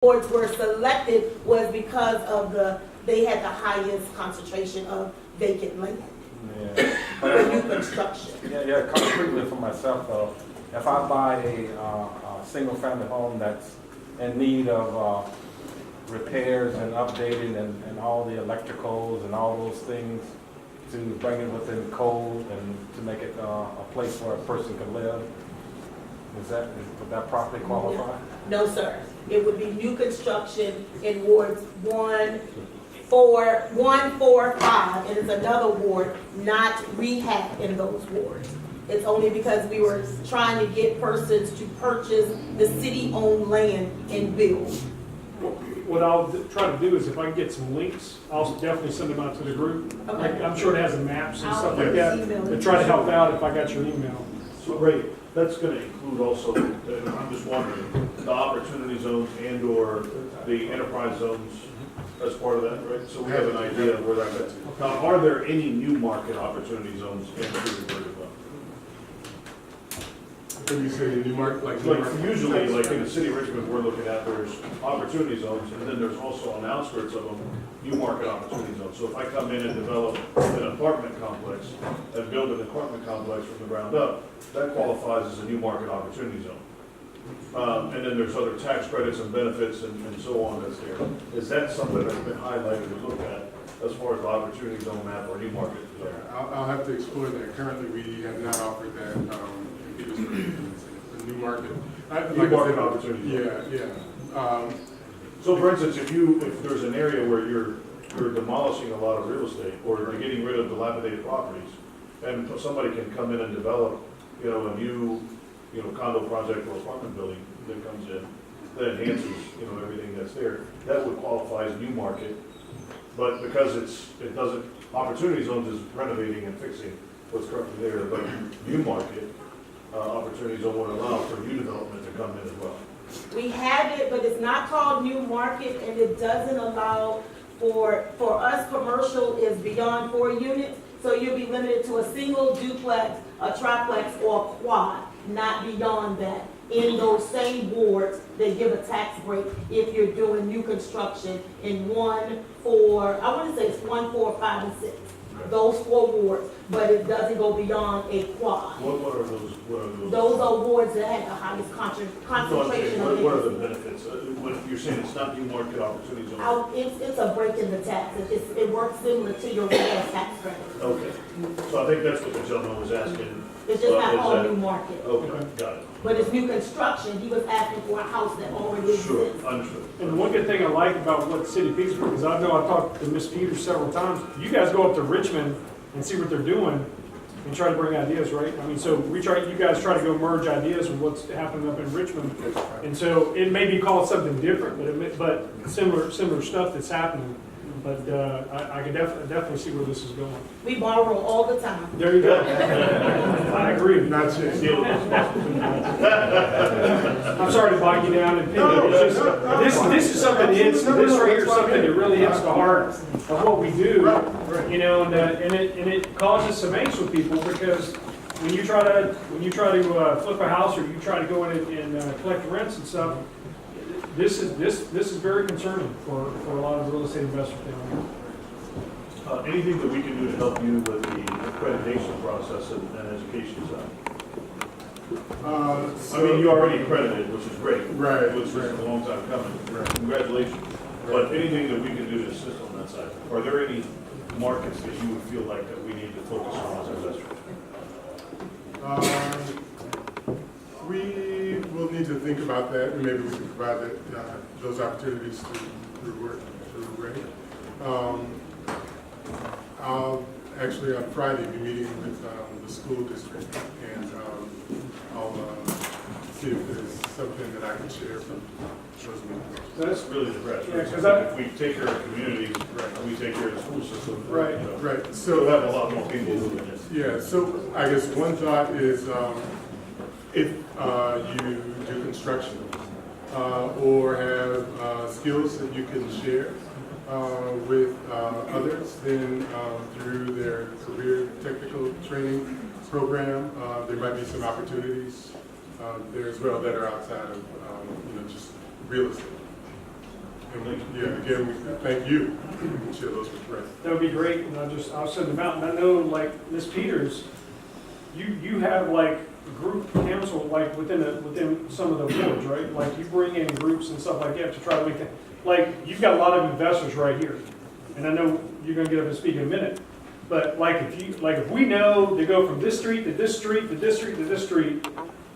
boards were selected was because of they had the highest concentration of vacant land Yeah. for new construction. Yeah, concretely for myself though, if I buy a single family home that's in need of repairs and updating and all the electricals and all those things to bring it within code and to make it a place where a person can live, would that properly qualify? No, sir. It would be new construction in wards 1, 4, 5, and it's another ward, not rehab in those wards. It's only because we were trying to get persons to purchase the city-owned land and build. What I'll try to do is if I can get some links, I'll definitely send them out to the group. Okay. I'm sure it has the maps and stuff like I'll that. email it. To try to help out if I got your email. So, Ray, that's going to include also, I'm just wondering, the opportunity zones and/or the enterprise zones as part of that, right? So we have an idea of where that fits. Now, are there any new market opportunity zones in Petersburg as well? When you say new market, like Usually, like in the city of Richmond, we're looking at, there's opportunity zones, and then there's also on the outskirts of them, new market opportunity zones. So if I come in and develop an apartment complex, and build an apartment complex from the ground up, that qualifies as a new market opportunity zone. And then there's other tax credits and benefits and so on that's there. Is that something that's been highlighted or looked at as far as the opportunity zone map or new market zone? I'll have to explore that. Currently, we have not offered that in Petersburg. It's a new market. New market opportunity. Yeah. So for instance, if there's an area where you're demolishing a lot of real estate or you're getting rid of dilapidated properties, and somebody can come in and develop, a new, condo project or apartment building that comes in, that enhances, everything that's there, that would qualify as new market. But because it doesn't, opportunity zones is renovating and fixing what's currently there, but new market, opportunity zone would allow for new development to come in as well. We have it, but it's not called new market, and it doesn't allow for us, commercial is beyond 4 units, so you'll be limited to a single duplex, a triplex, or a quad, not beyond that. In those same wards, they give a tax break if you're doing new construction in 1, 4, I want to say it's 1, 4, 5, and 6. Those 4 wards, but it doesn't go beyond a quad. What are those? Those are wards that have the highest concentration of What are the benefits? When you're saying it's not new market opportunity zone? It's a break in the tax. It works similar to your real tax credit. Okay, so I think that's what the gentleman was asking. It's just not Is called that- new market. Okay, got it. But it's new construction. He was asking for a house that already Sure, exists. understood. And one good thing I like about what City of Petersburg is, I know I've talked to Ms. Peters several times. You guys go up to Richmond and see what they're doing and try to bring ideas, right? I mean, so you guys try to go merge ideas with what's happening up in Richmond. And so it may be called something different, but similar stuff that's happening. But I can definitely see where this is going. We borrow all the time. There you go. I agree. Not yet. I'm sorry to bog you down and pin you. It's just, this is something that hits, this right here is something that really hits the heart of what we do, and it causes some angst with people because when you try to flip a house or you try to go in and collect rents and stuff, this is very concerning for a lot of real estate investors down here. Anything that we can do to help you with the accreditation process and education side? I mean, you already accredited, which is great. Right. Which is a long time coming. Congratulations. But anything that we can do to assist on that side? Are there any markets that you would feel like that we need to focus on as investors? We will need to think about that, and maybe we can provide those opportunities through Ray. I'll actually on Friday be meeting with the school district, and I'll see if there's something that I can share from those meetings. That's really the pressure. Yeah, 'cause if we take care of communities, and we take care of the school system, Right. So we'll have a lot more people moving it. Yeah, so I guess one thought is if you do construction or have skills that you can share with others, then through their career technical training program, there might be some opportunities there as well that are outside of just real estate. again, we thank you. You can share those with Brett. That would be great, and I'll send them out, and I know, like, Ms. Peters, you have like group council, like, within some of the boards, right? Like, you bring in groups and stuff like that to try to make that, like, you've got a lot of investors right here, and I know you're gonna get up and speak in a minute, but like, if we know they go from this street to this street to this street to this street,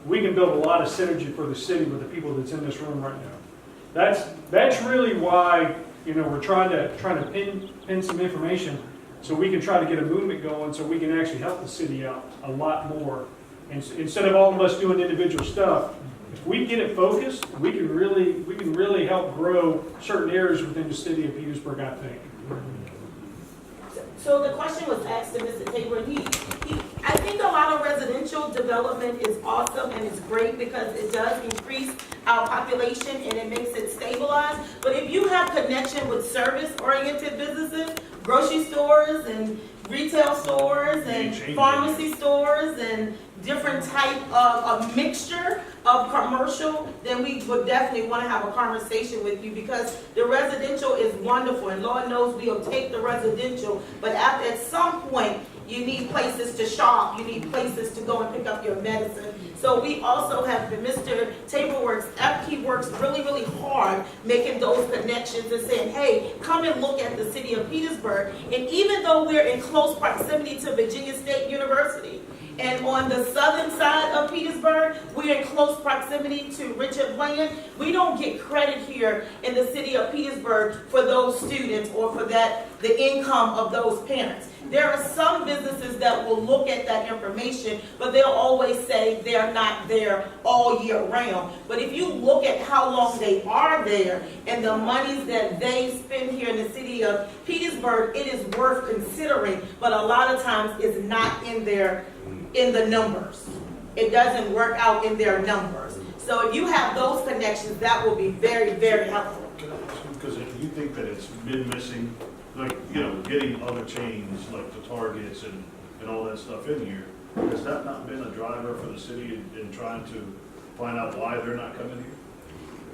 we can build a lot of synergy for the city with the people that's in this room right now. That's really why, you know, we're trying to pin some information so we can try to get a movement going so we can actually help the city out a lot more. And instead of all of us doing individual stuff, if we get it focused, we can really help grow certain areas within the city of Petersburg, I think. So the question was asked to Mr. Tabor, and I think a lot of residential development is awesome and it's great because it does increase our population and it makes it stabilized. But if you have connection with service-oriented businesses, grocery stores and retail stores and pharmacy stores and different type of a mixture of commercial, then we would definitely want to have a conversation with you because the residential is wonderful and Lord knows we'll take the residential, but at some point you need places to shop, you need places to go and pick up your medicine. So we also have Mr. Tabor works, he works really, really hard making those connections and saying, hey, come and look at the city of Petersburg. And even though we're in close proximity to Virginia State University, and on the southern side of Petersburg, we're in close proximity to Richard Bland. We don't get credit here in the city of Petersburg for those students or for the income of those parents. There are some businesses that will look at that information, but they'll always say they're not there all year round. But if you look at how long they are there and the monies that they spend here in the city of Petersburg, it is worth considering, but a lot of times it's not in the numbers. It doesn't work out in their numbers. So if you have those connections, that will be very, very helpful. Because if you think that it's been missing, like, you know, getting other chains like the Targets and all that stuff in here, has that not been a driver for the city in trying to find out why they're not coming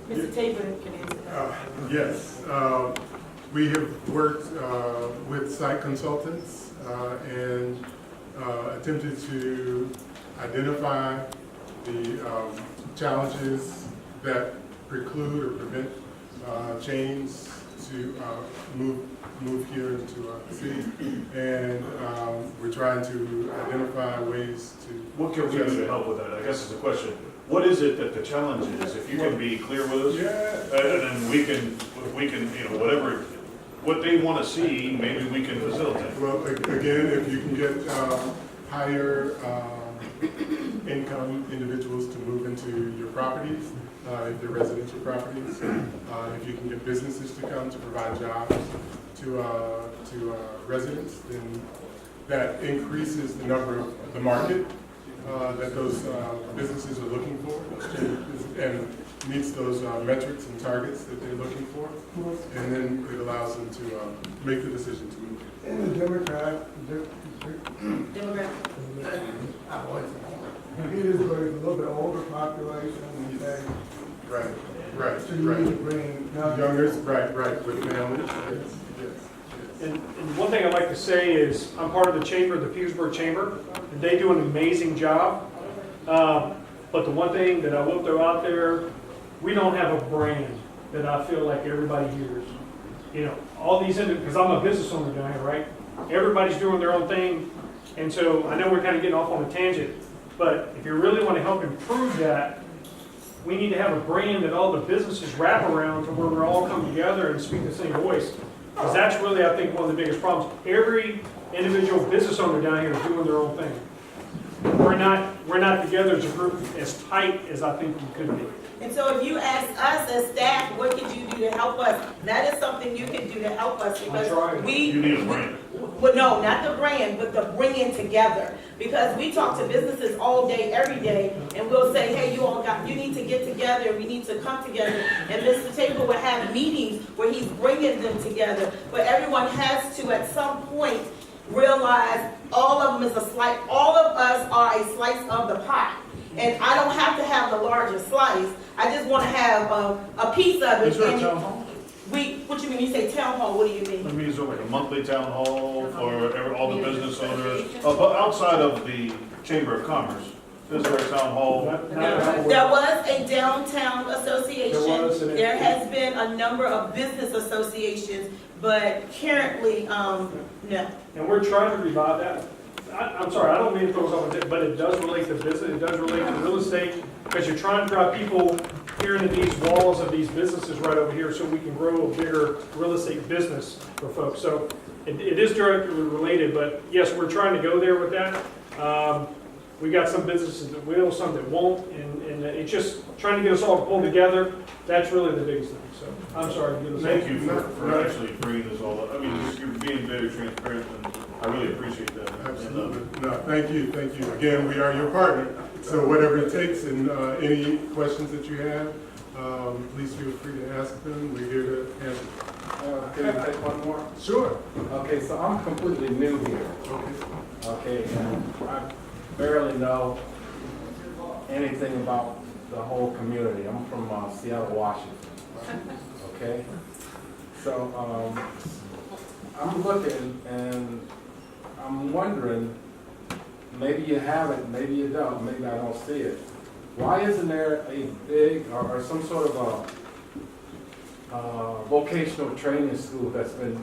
here? Mr. Tabor can answer that. Yes, we have worked with site consultants and attempted to identify the challenges that preclude or prevent chains to move here into the city, and we're trying to identify ways to. What can we do to help with that? I guess is the question. What is it that the challenge is? If you can be clear with us, Yeah. and then we can, you know, whatever, what they want to see, maybe we can facilitate. Well, again, if you can get higher income individuals to move into your properties, if they're residential properties, if you can get businesses to come to provide jobs to residents, then that increases the number of the market that those businesses are looking for and meets those metrics and targets that they're looking for, and then it allows them to make the decision to move. And the Democrat, Demographic. Petersburg is a little bit older population, and they, Right, so you need to bring youngers, right, with families, yes. And one thing I'd like to say is, I'm part of the chamber, the Petersburg Chamber, and they do an amazing job. But the one thing that I will throw out there, we don't have a brand that I feel like everybody hears. You know, all these, because I'm a business owner down here, right? Everybody's doing their own thing. And so I know we're kind of getting off on a tangent, but if you really want to help improve that, we need to have a brand that all the businesses wrap around to where we're all come together and speak the same voice. Because that's really, I think, one of the biggest problems. Every individual business owner down here is doing their own thing. We're not together as a group as tight as I think we could be. And so if you ask us as staff, what could you do to help us? That is something you can do to help us because You need a brand. Well, no, not the brand, but the bringing together. Because we talk to businesses all day, every day, and we'll say, hey, you need to get together, we need to come together. And Mr. Tabor will have meetings where he's bringing them together. But everyone has to, at some point, realize all of us are a slice of the pie. And I don't have to have the larger slice. I just want to have a piece of it. Is there a town hall? What you mean, you say town hall, what do you mean? I mean, is there like a monthly town hall for all the business owners? But outside of the Chamber of Commerce, is there a town hall? There was a downtown association. There was, and it- There has been a number of business associations, but currently, no. And we're trying to revive that. I'm sorry, I don't mean to throw something, but it does relate to business, it does relate to real estate, because you're trying to draw people here into these walls of these businesses right over here, so we can grow a bigger real estate business for folks. So it is directly related, but yes, we're trying to go there with that. We got some businesses that will, some that won't, and it's just trying to get us all to pull together. That's really the biggest thing, so I'm sorry. to give us- Thank you for actually bringing this all up. I mean, you're being very transparent, and I really appreciate that. Absolutely. No, thank you, thank you. Again, we are your partner, so whatever it takes, and any questions that you have, please feel free to ask them. We're here to answer. Can I take one more? Sure. Okay, so I'm completely new here. Okay, and I barely know anything about the whole community. I'm from Seattle, Washington. Okay, so I'm looking and I'm wondering, maybe you have it, maybe you don't, maybe I don't see it. Why isn't there a big or some sort of a vocational training school that's been,